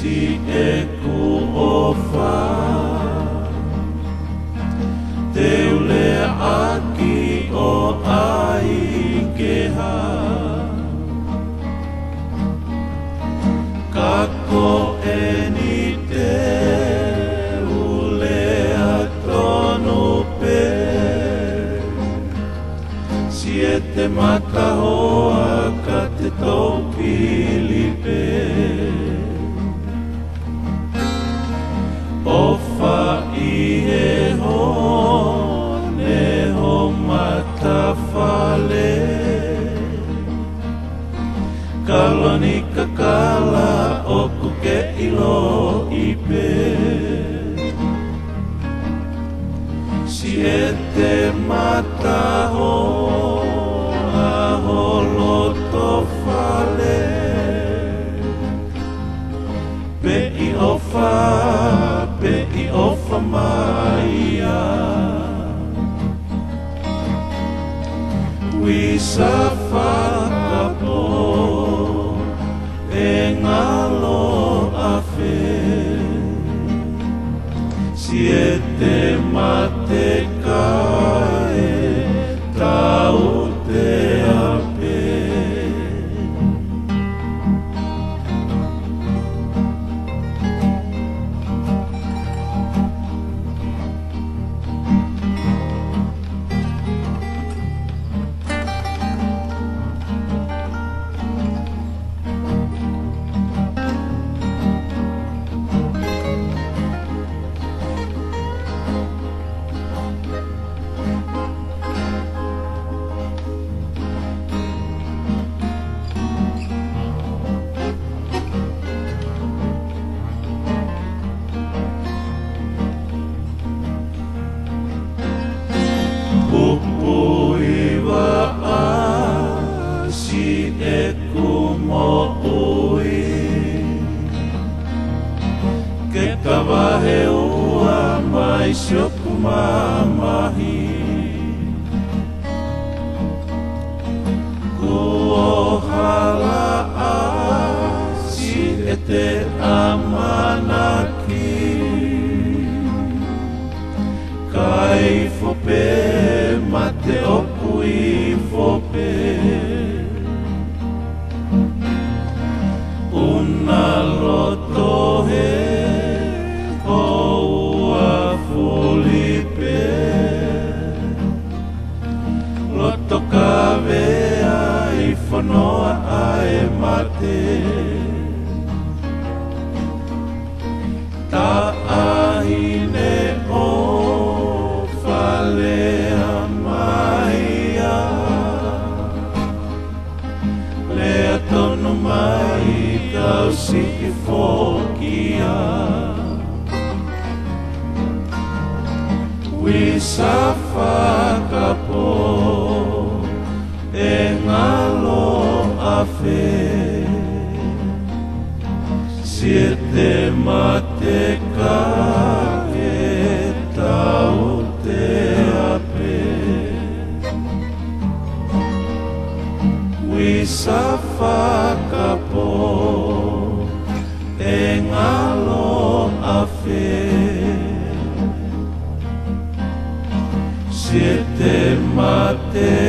si e ku ofa te ule aki o ai keha kako eni te ule atonu pe si e te makahoa ka te tōpili pe ofa i he hone ho matawhale kaloni kakala oku ke ilo i pe si e te matahoa holo tofale pe i ofa maia wisa whakapo e ngalo awhe si e te mate kae tau te ape Pupuiwa a si e kumo ui ke kawahe ua mai sioku mamahi kuohala a si e te amanaki kai fope mate oku i fope una loto he o ua fulipe loto kawea i whanoa ae mate ta ahine o falea maia lea tonu mai kau si i fokia wisa whakapo e ngalo awhe si e te mate kake tau te ape wisa whakapo e ngalo awhe si e te mate